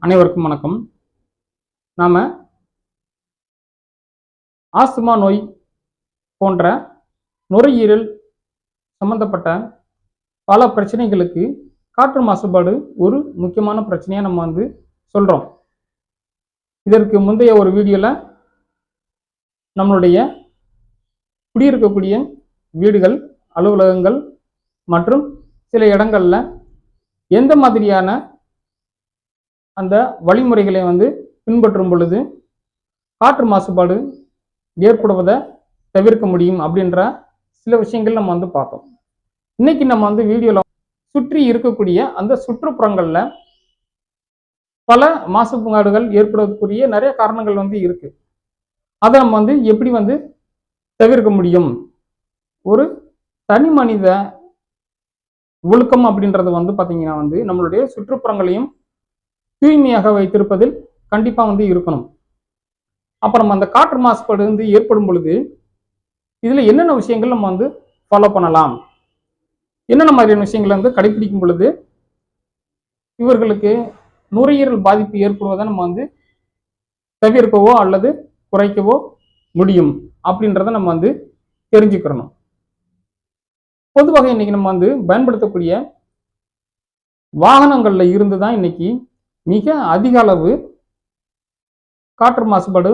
அனைவருக்கும் வணக்கம். நாம ஆஸ்துமா நோய் போன்ற நுரையீரல் சம்பந்தப்பட்ட பல பிரச்சனைகளுக்கு காற்று மாசுபாடு ஒரு முக்கியமான பிரச்சனையா நம்ம சொல்றோம். இதற்கு முந்தைய ஒரு வீடியோல நம்மளுடைய குடியிருக்கக்கூடிய வீடுகள், அலுவலகங்கள் மற்றும் சில இடங்கள்ல எந்த மாதிரியான அந்த வழிமுறைகளை பின்பற்றும் பொழுது காற்று மாசுபாடு ஏற்படுவதை தவிர்க்க முடியும் அப்படின்ற சில விஷயங்கள் நம்ம பார்த்தோம். இன்னைக்கு நம்ம வீடியோல சுற்றி இருக்கக்கூடிய அந்த சுற்றுப்புறங்கள்ல பல மாசுபாடுகள் ஏற்படுவதற்குரிய நிறைய காரணங்கள் இருக்கு. அதை நம்ம எப்படி தவிர்க்க முடியும், ஒரு தனி மனித ஒழுக்கம் அப்படின்றது பாத்தீங்கன்னா நம்மளுடைய சுற்றுப்புறங்களையும் தூய்மையாக வைத்திருப்பதில் கண்டிப்பா இருக்கணும். அப்புறம் அந்த காற்று மாசுபாடு ஏற்படும் பொழுது இதுல என்னென்ன விஷயங்கள் நம்ம ஃபாலோ பண்ணலாம், என்னென்ன மாதிரியான விஷயங்களை கடைபிடிக்கும் பொழுது இவர்களுக்கு நுரையீரல் பாதிப்பு ஏற்படுவதை நம்ம தவிர்க்கவோ அல்லது குறைக்கவோ முடியும் அப்படின்றத நம்ம தெரிஞ்சுக்கிறணும். பொதுவாக இன்னைக்கு நம்ம பயன்படுத்தக்கூடிய வாகனங்கள்ல இருந்துதான் இன்னைக்கு மிக அதிக அளவு காற்று மாசுபாடு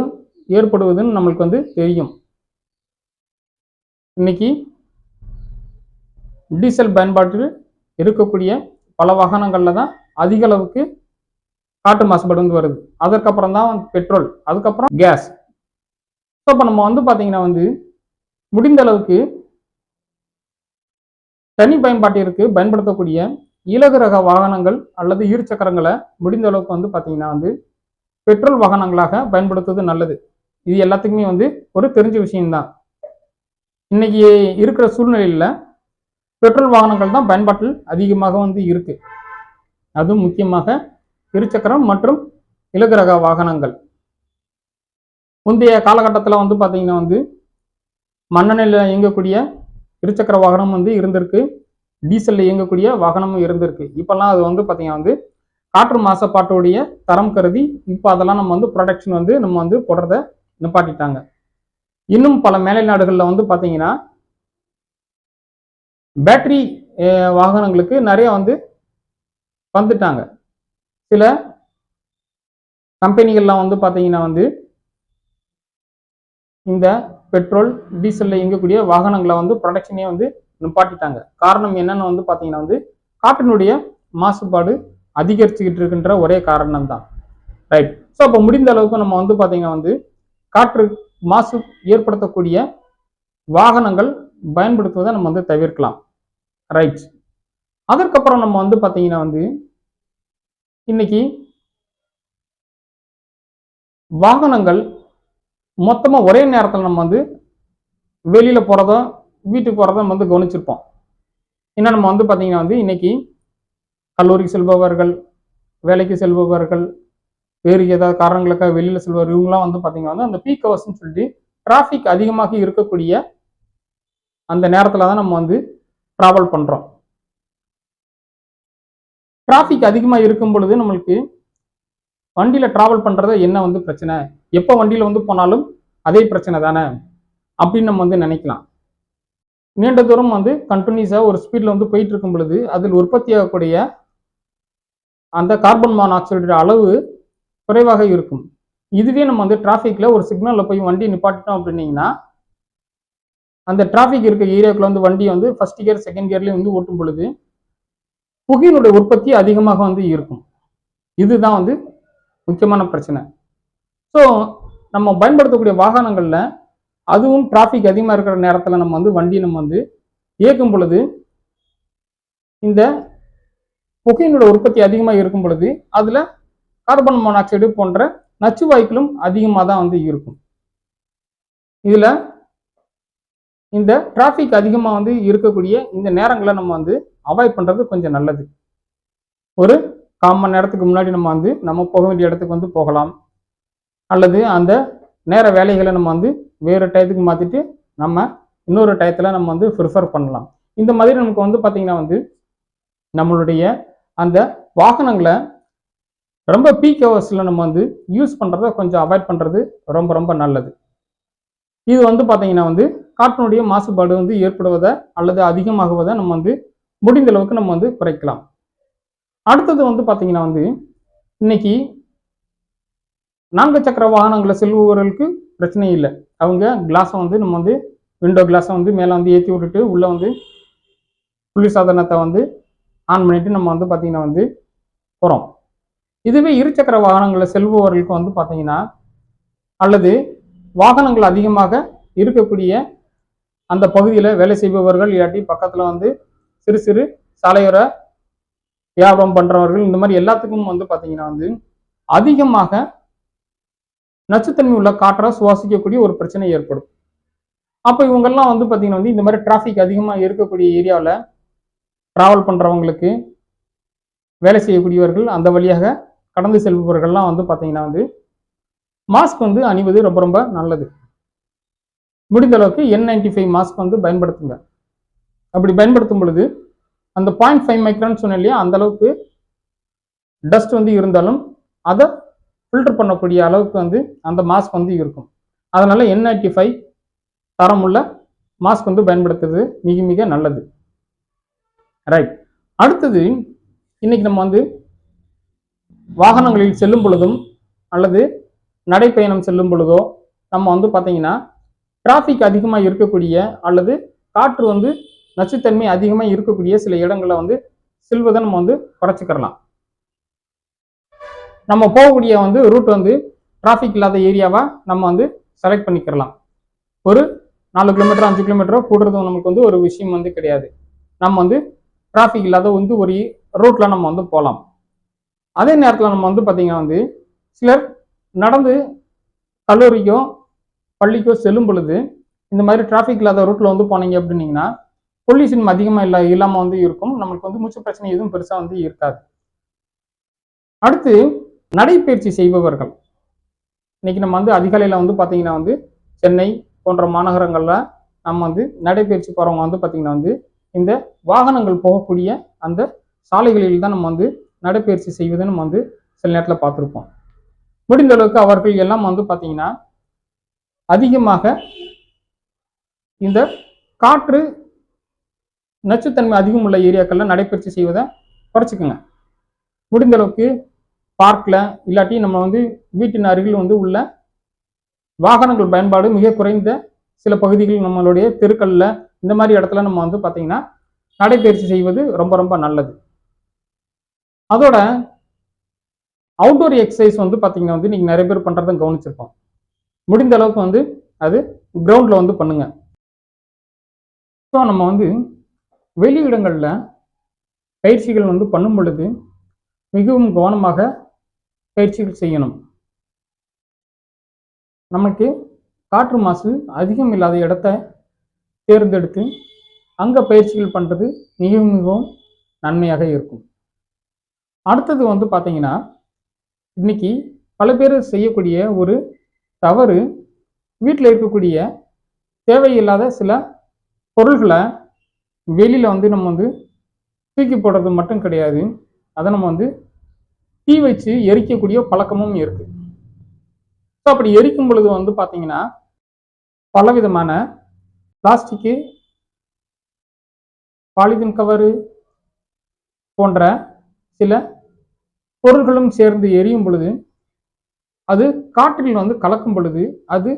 ஏற்படுவதுன்னு நம்மளுக்கு தெரியும். இன்னைக்கு டீசல் பயன்பாட்டில் இருக்கக்கூடிய பல வாகனங்கள்ல தான் அதிக அளவுக்கு காற்று மாசுபாடு வருது. அதற்கப்புறம் தான் பெட்ரோல், அதுக்கப்புறம் கேஸ். இப்போ நம்ம பாத்தீங்கன்னா முடிந்த அளவுக்கு தனி பயன்பாட்டிற்கு பயன்படுத்தக்கூடிய இலகு ரக வாகனங்கள் அல்லது இருசக்கரங்களை முடிந்த அளவுக்கு பாத்தீங்கன்னா பெட்ரோல் வாகனங்களாக பயன்படுத்துவது நல்லது. இது எல்லாத்துக்குமே ஒரு தெரிஞ்ச விஷயம்தான். இன்னைக்கு இருக்கிற சூழ்நிலையில பெட்ரோல் வாகனங்கள் தான் பயன்பாட்டில் அதிகமாக இருக்கு. அதுவும் முக்கியமாக இருசக்கரம் மற்றும் இலகு ரக வாகனங்கள். முந்தைய காலகட்டத்தில் பாத்தீங்கன்னா மண்ணெண்ணெயில இயங்கக்கூடிய இருசக்கர வாகனம் இருந்திருக்கு, டீசல்ல இயங்கக்கூடிய வாகனமும் இருந்திருக்கு. இப்பெல்லாம் அது பாத்தீங்கன்னா காற்று மாசுபாட்டுடைய தரம் கருதி இப்போ அதெல்லாம் நம்ம ப்ரொடக்ஷன் நம்ம போடுறத நிப்பாட்டிட்டாங்க. இன்னும் பல மேலை நாடுகள்ல பாத்தீங்கன்னா பேட்டரி வாகனங்களுக்கு நிறைய வந்துட்டாங்க. சில கம்பெனிகள்லாம் பாத்தீங்கன்னா இந்த பெட்ரோல் டீசல்ல இயங்கக்கூடிய வாகனங்களை ப்ரொடக்ஷனே நிப்பாட்டிட்டாங்க. காரணம் என்னன்னு பாத்தீங்கன்னா காற்றினுடைய மாசுபாடு அதிகரிச்சுக்கிட்டு இருக்கின்ற ஒரே காரணம் தான். ரைட். ஸோ அப்போ முடிந்த அளவுக்கு நம்ம பாத்தீங்கன்னா காற்று மாசு ஏற்படுத்தக்கூடிய வாகனங்கள் பயன்படுத்துவதை நம்ம தவிர்க்கலாம். ரைட். அதற்கப்புறம் நம்ம பாத்தீங்கன்னா இன்னைக்கு வாகனங்கள் மொத்தமா ஒரே நேரத்தில் நம்ம வெளியில போறதோ வீட்டுக்கு போறதோ நம்ம கவனிச்சிருப்போம். ஏன்னா நம்ம பாத்தீங்கன்னா இன்னைக்கு கல்லூரிக்கு செல்பவர்கள், வேலைக்கு செல்பவர்கள், வேறு ஏதாவது காரணங்களுக்காக வெளியில செல்பவர், இவங்கெல்லாம் பாத்தீங்கன்னா அந்த பீக் ஹவர்ஸ்ன்னு சொல்லிட்டு டிராபிக் அதிகமாக இருக்கக்கூடிய அந்த நேரத்துல தான் நம்ம டிராவல் பண்றோம். டிராபிக் அதிகமா இருக்கும் பொழுது நம்மளுக்கு வண்டியில டிராவல் பண்றத என்ன பிரச்சனை, எப்போ வண்டியில போனாலும் அதே பிரச்சனை தானே அப்படின்னு நம்ம நினைக்கலாம். நீண்ட தூரம் கண்டினியூஸா ஒரு ஸ்பீட்ல போயிட்டு இருக்கும் பொழுது அதில் உற்பத்தி ஆகக்கூடிய அந்த கார்பன் மோனாக்சைடு அளவு குறைவாக இருக்கும். இதுவே நம்ம டிராபிக்ல ஒரு சிக்னல்ல போய் வண்டி நிப்பாட்டிட்டோம் அப்படின்னீங்கன்னா அந்த டிராபிக் இருக்க ஏரியாவுக்குள்ள வண்டி ஃபர்ஸ்ட் கியர் செகண்ட் கியர்லயும் ஓட்டும் பொழுது புகையினுடைய உற்பத்தி அதிகமாக இருக்கும். இதுதான் முக்கியமான பிரச்சனை. ஸோ நம்ம பயன்படுத்தக்கூடிய வாகனங்கள்ல அதுவும் டிராபிக் அதிகமா இருக்கிற நேரத்துல நம்ம வண்டி நம்ம இயக்கும் பொழுது இந்த புகையினுடைய உற்பத்தி அதிகமாக இருக்கும் பொழுது அதுல கார்பன் மோனாக்சைடு போன்ற நச்சு வாயுக்களும் அதிகமாக தான் இருக்கும். இதுல இந்த டிராபிக் அதிகமா இருக்கக்கூடிய இந்த நேரங்களை நம்ம அவாய்ட் பண்றது கொஞ்சம் நல்லது. ஒரு 1/4 மணி நேரத்துக்கு முன்னாடி நம்ம போக வேண்டிய இடத்துக்கு போகலாம், அல்லது அந்த நேர வேலைகளை நம்ம வேறு டயத்துக்கு மாத்திட்டு நம்ம இன்னொரு டயத்துல நம்ம ப்ரிஃபர் பண்ணலாம். இந்த மாதிரி நமக்கு பாத்தீங்கன்னா நம்மளுடைய அந்த வாகனங்களை ரொம்ப பீக் ஹவர்ஸில் நம்ம வந்து யூஸ் பண்ணுறத கொஞ்சம் அவாய்ட் பண்ணுறது ரொம்ப ரொம்ப நல்லது. இது வந்து பார்த்தீங்கன்னா வந்து காற்றினுடைய மாசுபாடு வந்து ஏற்படுவதை அல்லது அதிகமாகுவதை நம்ம வந்து முடிந்த அளவுக்கு நம்ம வந்து குறைக்கலாம். அடுத்தது வந்து பார்த்தீங்கன்னா வந்து இன்னைக்கு 4 சக்கர வாகனங்களை செல்பவர்களுக்கு பிரச்சனை இல்லை. அவங்க கிளாஸை வந்து நம்ம வந்து விண்டோ கிளாஸை வந்து மேலே வந்து ஏற்றி விட்டுட்டு உள்ளே வந்து குளிர்சாதனத்தை வந்து ஆன் பண்ணிட்டு நம்ம வந்து பார்த்தீங்கன்னா வந்து போகிறோம். இதுவே இருசக்கர வாகனங்களில் செல்பவர்களுக்கு வந்து பார்த்தீங்கன்னா அல்லது வாகனங்கள் அதிகமாக இருக்கக்கூடிய அந்த பகுதியில் வேலை செய்பவர்கள் இல்லாட்டி பக்கத்தில் வந்து சிறு சிறு சாலையோர வியாபாரம் பண்ணுறவர்கள் இந்த மாதிரி எல்லாத்துக்கும் வந்து பார்த்தீங்கன்னா வந்து அதிகமாக நச்சுத்தன்மை உள்ள காற்றை சுவாசிக்கக்கூடிய ஒரு பிரச்சனை ஏற்படும். அப்போ இவங்கெல்லாம் வந்து பார்த்தீங்கன்னா வந்து இந்த மாதிரி டிராஃபிக் அதிகமாக இருக்கக்கூடிய ஏரியாவில் ட்ராவல் பண்ணுறவங்களுக்கு வேலை செய்யக்கூடியவர்கள் அந்த வழியாக கடந்து செல்பவர்கள்லாம் வந்து பார்த்தீங்கன்னா வந்து மாஸ்க் வந்து அணிவது ரொம்ப ரொம்ப நல்லது. முடிந்த அளவுக்கு N95 மாஸ்க் வந்து பயன்படுத்துங்க. அப்படி பயன்படுத்தும் பொழுது அந்த 0.5 மைக்ரான் சொன்ன இல்லையா, அந்த அளவுக்கு டஸ்ட் வந்து இருந்தாலும் அதை ஃபில்டர் பண்ணக்கூடிய அளவுக்கு வந்து அந்த மாஸ்க் வந்து இருக்கும். அதனால N95 தரமுள்ள மாஸ்க் வந்து பயன்படுத்துறது மிக மிக நல்லது. ரைட். அடுத்தது இன்னைக்கு நம்ம வந்து வாகனங்களில் செல்லும் பொழுதும் அல்லது நடைப்பயணம் செல்லும் பொழுதோ நம்ம வந்து பார்த்தீங்கன்னா டிராஃபிக் அதிகமாக இருக்கக்கூடிய அல்லது காற்று வந்து நச்சுத்தன்மை அதிகமாக இருக்கக்கூடிய சில இடங்களில் வந்து செல்வதை நம்ம வந்து குறைச்சிக்கிறலாம். நம்ம போகக்கூடிய வந்து ரூட் வந்து டிராஃபிக் இல்லாத ஏரியாவா நம்ம வந்து செலக்ட் பண்ணிக்கிறலாம். ஒரு 4 கிலோமீட்டர் 5 கிலோமீட்டரோ கூடுறது நமக்கு வந்து ஒரு விஷயம் வந்து கிடையாது. நம்ம வந்து டிராஃபிக் இல்லாத வந்து ஒரு ரூட்ல நம்ம வந்து போகலாம். அதே நேரத்தில் நம்ம வந்து பார்த்தீங்கன்னா வந்து சிலர் நடந்து கல்லூரிக்கோ பள்ளிக்கோ செல்லும் பொழுது இந்த மாதிரி டிராஃபிக் இல்லாத ரூட்ல வந்து போனீங்க அப்படின்னீங்கன்னா பொல்யூஷன் அதிகமாக இல்லாமல் வந்து இருக்கும். நம்மளுக்கு வந்து மூச்சு பிரச்சனை எதுவும் பெருசாக வந்து இருக்காது. அடுத்து நடைப்பயிற்சி செய்பவர்கள் இன்னைக்கு நம்ம வந்து அதிகாலையில் வந்து பார்த்தீங்கன்னா வந்து சென்னை போன்ற மாநகரங்களில் நம்ம வந்து நடைப்பயிற்சி போகிறவங்க வந்து பார்த்தீங்கன்னா வந்து இந்த வாகனங்கள் போகக்கூடிய அந்த சாலைகளில் தான் நம்ம வந்து நடைப்பயிற்சி செய்வதை நம்ம வந்து சில நேரத்தில் பார்த்துருப்போம். முடிந்த அளவுக்கு அவர்கள் எல்லாம் வந்து பார்த்தீங்கன்னா அதிகமாக இந்த காற்று நச்சுத்தன்மை அதிகம் உள்ள ஏரியாக்களில் நடைப்பயிற்சி செய்வதை குறைச்சிக்கோங்க. முடிந்த அளவுக்கு பார்க்கில் இல்லாட்டி நம்ம வந்து வீட்டின் அருகில் வந்து உள்ள வாகனங்கள் பயன்பாடு மிக குறைந்த சில பகுதிகள் நம்மளுடைய தெருக்களில் இந்த மாதிரி இடத்துல நம்ம வந்து பார்த்தீங்கன்னா நடைப்பயிற்சி செய்வது ரொம்ப ரொம்ப நல்லது. அதோட அவுட்டோர் எக்ஸசைஸ் வந்து பார்த்தீங்கன்னா வந்து நீங்கள் நிறைய பேர் பண்ணுறதை கவனிச்சிருப்போம். முடிந்த அளவுக்கு வந்து அது கிரவுண்டில் வந்து பண்ணுங்க. ஸோ நம்ம வந்து வெளி இடங்களில் பயிற்சிகள் வந்து பண்ணும் பொழுது மிகவும் கவனமாக பயிற்சிகள் செய்யணும். நமக்கு காற்று மாசு அதிகம் இல்லாத இடத்த தேர்ந்தெடுத்து அங்கே பயிற்சிகள் பண்ணுறது மிகவும் மிகவும் நன்மையாக இருக்கும். அடுத்தது வந்து பார்த்தீங்கன்னா இன்னைக்கு பல பேர் செய்யக்கூடிய ஒரு தவறு, வீட்டில் இருக்கக்கூடிய தேவையில்லாத சில பொருள்களை வெளியில் வந்து நம்ம வந்து தூக்கி போடுறது மட்டும் கிடையாது, அதை நம்ம வந்து தீ வச்சு எரிக்கக்கூடிய பழக்கமும் இருக்கு. ஸோ அப்படி எரிக்கும் பொழுது வந்து பார்த்தீங்கன்னா பலவிதமான பிளாஸ்டிக்கு, பாலிதீன் கவரு போன்ற சில பொருள்களும் சேர்ந்து எரியும் பொழுது அது காற்றில் வந்து கலக்கும் பொழுது அது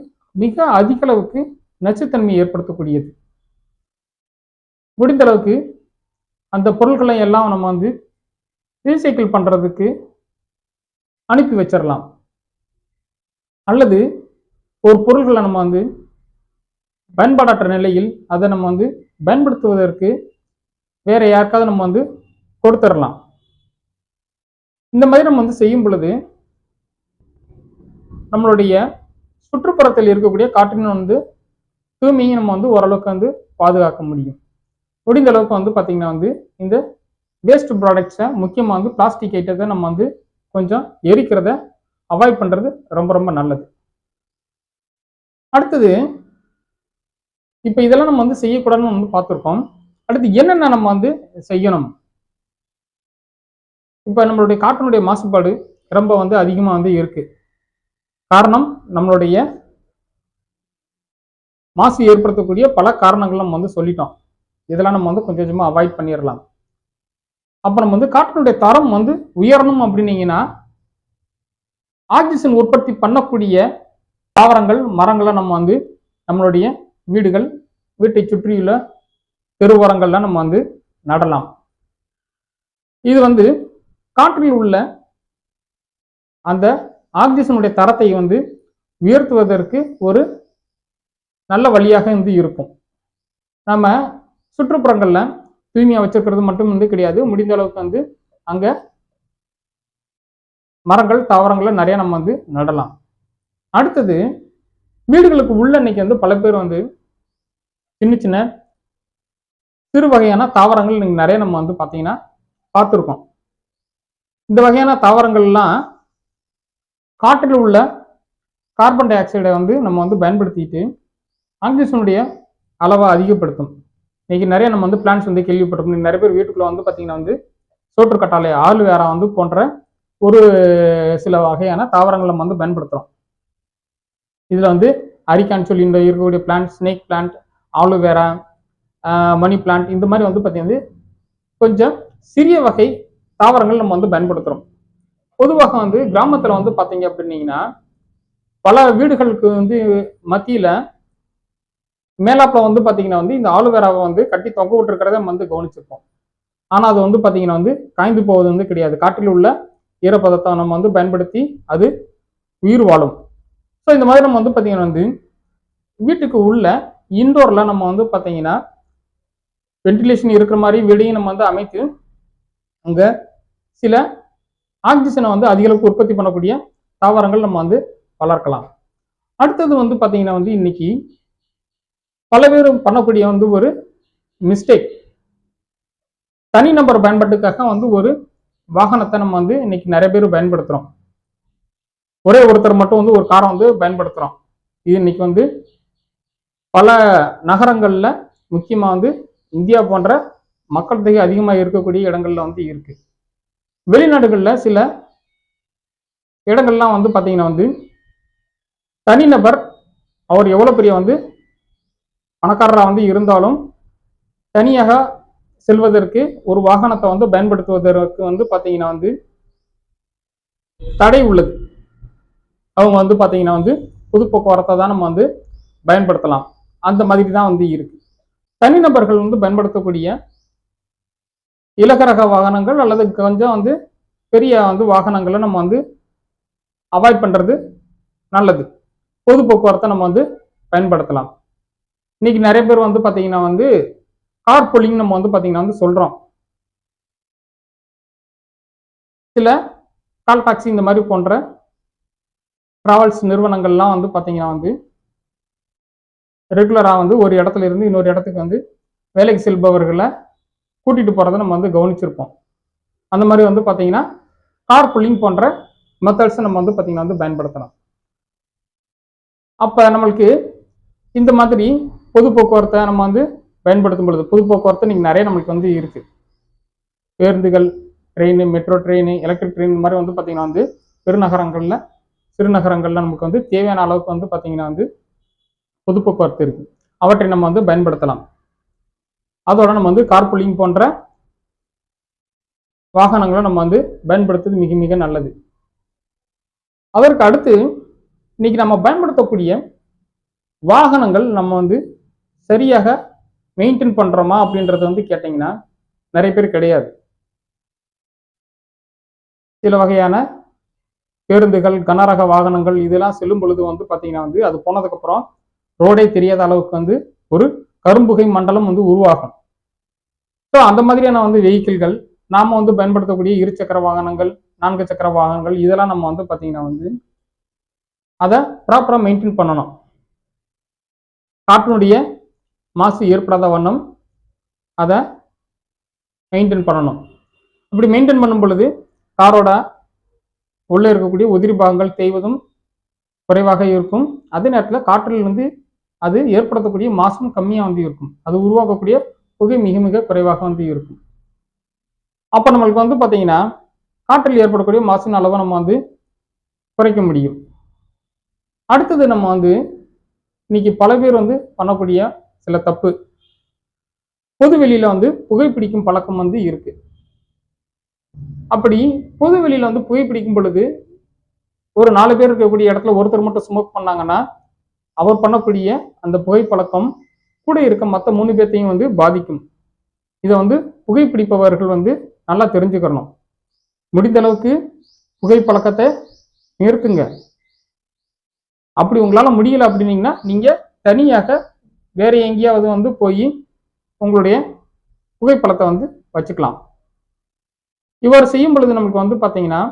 மிக அதிக அளவுக்கு நச்சுத்தன்மை ஏற்படுத்தக்கூடியது. முடிந்த அளவுக்கு அந்த பொருட்களை எல்லாம் நம்ம வந்து ரீசைக்கிள் பண்ணுறதுக்கு அனுப்பி வச்சிடலாம். அல்லது ஒரு பொருள்களை நம்ம வந்து பயன்பாடற்ற நிலையில் அதை நம்ம வந்து பயன்படுத்துவதற்கு வேற யாருக்காவது நம்ம வந்து கொடுத்துடலாம். இந்த மாதிரி நம்ம வந்து செய்யும் பொழுது நம்மளுடைய சுற்றுப்புறத்தில் இருக்கக்கூடிய காற்றின் வந்து தூய்மையை நம்ம வந்து ஓரளவுக்கு வந்து பாதுகாக்க முடியும். முடிந்த அளவுக்கு வந்து பார்த்தீங்கன்னா வந்து இந்த வேஸ்ட் ப்ராடக்ட்ஸை முக்கியமாக வந்து பிளாஸ்டிக் ஐட்டத்தை நம்ம வந்து கொஞ்சம் எரிக்கிறத அவாய்ட் பண்ணுறது ரொம்ப ரொம்ப நல்லது. அடுத்தது இப்போ இதெல்லாம் நம்ம வந்து செய்யக்கூடாதுன்னு வந்து பார்த்துருக்கோம். அடுத்து என்னென்ன நம்ம வந்து செய்யணும்? இப்போ நம்மளுடைய காற்றினுடைய மாசுபாடு ரொம்ப வந்து அதிகமாக வந்து இருக்கு. காரணம் நம்மளுடைய மாசு ஏற்படுத்தக்கூடிய பல காரணங்கள் நம்ம வந்து சொல்லிட்டோம். இதெல்லாம் நம்ம வந்து கொஞ்சம் கொஞ்சமாக அவாய்ட் பண்ணிடலாம். அப்போ நம்ம வந்து காற்றினுடைய தரம் வந்து உயரணும் அப்படின்னீங்கன்னா ஆக்சிஜன் உற்பத்தி பண்ணக்கூடிய தாவரங்கள் மரங்களை நம்ம வந்து நம்மளுடைய வீடுகள் வீட்டை சுற்றியுள்ள தெருவோரங்கள்ல நம்ம வந்து நடலாம். இது வந்து காற்றில் உள்ள அந்த ஆக்சிஜனுடைய தரத்தை வந்து உயர்த்துவதற்கு ஒரு நல்ல வழியாக வந்து இருக்கும். நம்ம சுற்றுப்புறங்கள்ல தூய்மையா வச்சிருக்கிறது மட்டும் வந்து கிடையாது, முடிந்த அளவுக்கு வந்து அங்க மரங்கள் தாவரங்களை நிறைய நம்ம வந்து நடலாம். அடுத்தது வீடுகளுக்கு உள்ள இன்னைக்கு வந்து பல பேர் வந்து சின்ன சின்ன சிறு வகையான தாவரங்கள் நீங்க நிறைய நம்ம வந்து பாத்தீங்கன்னா பார்த்துருக்கோம். இந்த வகையான தாவரங்கள்லாம் காற்றில் உள்ள கார்பன் டை ஆக்சைடை வந்து நம்ம வந்து பயன்படுத்திட்டு ஆக்சிஜனுடைய அளவை அதிகப்படுத்தும். இன்னைக்கு நிறைய நம்ம வந்து பிளான்ஸ் வந்து கேள்விப்பட்டிருக்கோம். நிறைய பேர் வீட்டுக்குள்ள வந்து பாத்தீங்கன்னா வந்து சோற்றுக்கட்டாழை ஆலுவேரா வந்து போன்ற ஒரு சில வகையான தாவரங்களை நம்ம வந்து பயன்படுத்துறோம். இதுல வந்து அரிக்கான்னு சொல்லி இந்த இருக்கக்கூடிய plant, snake plant, aloe vera, money plant, இந்த மாதிரி வந்து பாத்தீங்கன்னா கொஞ்சம் சிறிய வகை தாவரங்கள் நம்ம வந்து பயன்படுத்துறோம். பொதுவாக வந்து கிராமத்துல வந்து பாத்தீங்க அப்படின்னீங்கன்னா பல வீடுகளுக்கு வந்து மத்தியில மேலாப்புல வந்து பாத்தீங்கன்னா வந்து இந்த ஆலுவேராவை வந்து கட்டி தொங்க விட்டுருக்கிறத நம்ம வந்து கவனிச்சிருப்போம். ஆனா அது வந்து பாத்தீங்கன்னா வந்து காய்ந்து போவது வந்து கிடையாது. காற்றில் உள்ள ஈரப்பதத்தை நம்ம வந்து பயன்படுத்தி அது உயிர் வாழும். ஸோ இந்த மாதிரி நம்ம வந்து பாத்தீங்கன்னா வந்து வீட்டுக்கு உள்ள இன்டோர்ல நம்ம வந்து பாத்தீங்கன்னா வென்டிலேஷன் இருக்கிற மாதிரி வீடையும் நம்ம வந்து அமைத்து அங்க சில ஆக்சிஜனை வந்து அதிக அளவுக்கு உற்பத்தி பண்ணக்கூடிய தாவரங்கள் நம்ம வந்து வளர்க்கலாம். அடுத்தது வந்து பாத்தீங்கன்னா வந்து இன்னைக்கு பல பேர் பண்ணக்கூடிய வந்து ஒரு மிஸ்டேக், தனிநபர் பயன்பாட்டுக்காக வந்து ஒரு வாகனத்தை நம்ம வந்து இன்னைக்கு நிறைய பேர் பயன்படுத்துறோம். ஒரே ஒருத்தர் மட்டும் வந்து ஒரு காரை வந்து பயன்படுத்துறோம். இது இன்னைக்கு வந்து பல நகரங்கள்ல முக்கியமா வந்து இந்தியா போன்ற மக்கள் தொகை அதிகமாக இருக்கக்கூடிய இடங்கள்ல வந்து இருக்கு. வெளிநாடுகள்ல சில இடங்கள்லாம் வந்து பாத்தீங்கன்னா வந்து தனிநபர் அவர் எவ்வளவு பெரிய வந்து பணக்காரராக வந்து இருந்தாலும் தனியாக செல்வதற்கு ஒரு வாகனத்தை வந்து பயன்படுத்துவதற்கு வந்து பாத்தீங்கன்னா வந்து தடை உள்ளது. அவங்க வந்து பாத்தீங்கன்னா வந்து பொது போக்குவரத்தை தான் நம்ம வந்து பயன்படுத்தலாம். அந்த மாதிரி தான் வந்து இருக்கு. தனிநபர்கள் வந்து பயன்படுத்தக்கூடிய இலகுரக வாகனங்கள் அல்லது கொஞ்சம் வந்து பெரிய வந்து வாகனங்களை நம்ம வந்து அவாய்ட் பண்றது நல்லது. பொது போக்குவரத்தை நம்ம வந்து பயன்படுத்தலாம். இன்னைக்கு நிறைய பேர் வந்து பாத்தீங்கன்னா வந்து கார் புல்லிங் நம்ம வந்து பாத்தீங்கன்னா வந்து சொல்றோம். சில கால் டாக்ஸி இந்த மாதிரி போன்ற டிராவல்ஸ் நிறுவனங்கள்லாம் வந்து பாத்தீங்கன்னா வந்து ரெகுலரா வந்து ஒரு இடத்துல இருந்து இன்னொரு இடத்துக்கு வந்து வேலைக்கு செல்பவர்களை கூட்டிட்டு போறதை நம்ம வந்து கவனிச்சிருப்போம். அந்த மாதிரி வந்து பாத்தீங்கன்னா கார் புல்லிங் போன்ற மெத்தட்ஸ் நம்ம வந்து பாத்தீங்கன்னா வந்து பயன்படுத்தலாம். அப்ப நம்மளுக்கு இந்த மாதிரி பொது போக்குவரத்தை நம்ம வந்து பயன்படுத்தும் பொழுது பொது போக்குவரத்து நீங்க நிறைய நம்மளுக்கு வந்து இருக்கு. பேருந்துகள், train, metro train, electric train இந்த மாதிரி வந்து பாத்தீங்கன்னா வந்து பெருநகரங்கள்ல சிறுநகரங்கள்ல நமக்கு வந்து தேவையான அளவுக்கு வந்து பாத்தீங்கன்னா வந்து பொது போக்குவரத்து இருக்கு. அவற்றை நம்ம வந்து பயன்படுத்தலாம். அதோட நம்ம வந்து கார் புல்லிங் போன்ற வாகனங்களை நம்ம வந்து பயன்படுத்துறது மிக மிக நல்லது. அதற்கு அடுத்து இன்னைக்கு நம்ம பயன்படுத்தக்கூடிய வாகனங்கள் நம்ம வந்து சரியாக மெயின்டைன் பண்றோமா அப்படின்றது வந்து கேட்டீங்கன்னா நிறைய பேர் கிடையாது. சில வகையான பேருந்துகள், கனரக வாகனங்கள் இதெல்லாம் செல்லும் பொழுது வந்து பாத்தீங்கன்னா வந்து அது போனதுக்கு அப்புறம் ரோடே தெரியாத அளவுக்கு வந்து ஒரு கரும்புகை மண்டலம் வந்து உருவாகும். ஸோ அந்த மாதிரியான வந்து வெஹிக்கிள்கள் நாம வந்து பயன்படுத்தக்கூடிய இருசக்கர வாகனங்கள், 4 சக்கர வாகனங்கள் இதெல்லாம் நம்ம வந்து பாத்தீங்கன்னா வந்து அதை ப்ராப்பரா மெயின்டைன் பண்ணணும். காற்றினுடைய மாசு ஏற்படாத வண்ணம் அதை மெயின்டைன் பண்ணணும். இப்படி மெயின்டைன் பண்ணும் பொழுது காரோட உள்ள இருக்கக்கூடிய உதிரி பாகங்கள் தேய்வதும் குறைவாக இருக்கும். அதே நேரத்தில் காற்றில் வந்து அது ஏற்படுத்தக்கூடிய மாசும் கம்மியா வந்து இருக்கும். அது உருவாக்கக்கூடிய புகை மிக மிக குறைவாக வந்து இருக்கும். அப்ப நம்மளுக்கு வந்து பாத்தீங்கன்னா காற்றில் ஏற்படக்கூடிய மாசின் அளவை நம்ம வந்து குறைக்க முடியும். அடுத்தது நம்ம வந்து இன்னைக்கு பல பேர் வந்து பண்ணக்கூடிய சில தப்பு, பொது வெளியில வந்து புகைப்பிடிக்கும் பழக்கம் வந்து இருக்கு. அப்படி பொது வெளியில வந்து புகைப்பிடிக்கும் பொழுது ஒரு 4 பேர் இருக்கக்கூடிய இடத்துல ஒருத்தர் மட்டும் ஸ்மோக் பண்ணாங்கன்னா அவர் பண்ணக்கூடிய அந்த புகைப்பழக்கம் கூட இருக்க மற்ற 3 பேர்த்தையும் வந்து பாதிக்கும். இதை வந்து புகைப்பிடிப்பவர்கள் வந்து நல்லா தெரிஞ்சுக்கணும். முடிந்த அளவுக்கு புகைப்பழக்கத்தை நிறுத்துங்க. அப்படி உங்களால முடியல அப்படின்னீங்கன்னா நீங்க தனியாக வேற எங்கேயாவது வந்து போய் உங்களுடைய புகைப்பழத்தை வந்து வச்சுக்கலாம். இவ்வாறு செய்யும் பொழுது நமக்கு வந்து பாத்தீங்கன்னா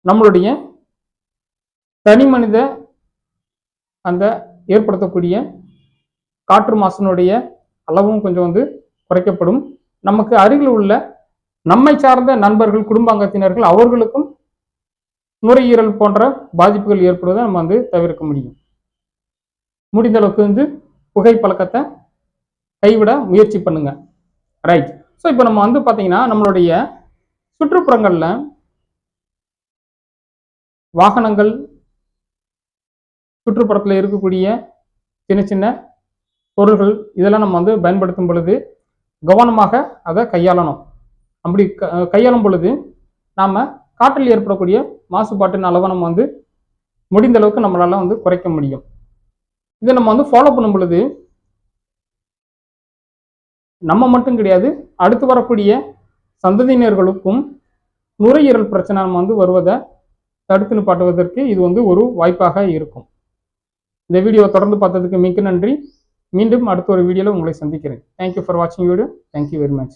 நம்மளுடைய தனி மனித அந்த ஏற்படுத்தக்கூடிய காற்று மாசினுடைய அளவும் கொஞ்சம் வந்து குறைக்கப்படும். நமக்கு அருகில் உள்ள நம்மை சார்ந்த நண்பர்கள், குடும்ப அங்கத்தினர்கள் அவர்களுக்கும் நுரையீரல் போன்ற பாதிப்புகள் ஏற்படுவதை நம்ம வந்து தவிர்க்க முடியும். முடிந்த அளவுக்கு வந்து புகைப்பழக்கத்தை கைவிட முயற்சி பண்ணுங்க. ரைட். ஸோ இப்போ நம்ம வந்து பார்த்தீங்கன்னா நம்மளுடைய சுற்றுப்புறங்களில் வாகனங்கள், சுற்றுப்புறத்தில் இருக்கக்கூடிய சின்ன சின்ன பொருள்கள் இதெல்லாம் நம்ம வந்து பயன்படுத்தும் பொழுது கவனமாக அதை கையாளணும். அப்படி கையாளும் பொழுது நாம் காற்றில் ஏற்படக்கூடிய மாசுபாட்டின் அளவை நம்ம வந்து முடிந்த அளவுக்கு நம்மளால வந்து குறைக்க முடியும். இதை நம்ம வந்து ஃபாலோ பண்ணும் பொழுது நம்ம மட்டும் கிடையாது, அடுத்து வரக்கூடிய சந்ததியினர்களுக்கும் நுரையீரல் பிரச்சனை நம்ம வந்து வருவதை தடுத்து நிப்பாட்டுவதற்கு இது வந்து ஒரு வாய்ப்பாக இருக்கும். இந்த வீடியோவை தொடர்ந்து பார்த்ததுக்கு மிக்க நன்றி. மீண்டும் அடுத்த ஒரு வீடியோவில் உங்களை சந்திக்கிறேன். தேங்க்யூ ஃபார் வாட்சிங் வீடியோ. Thank you very much.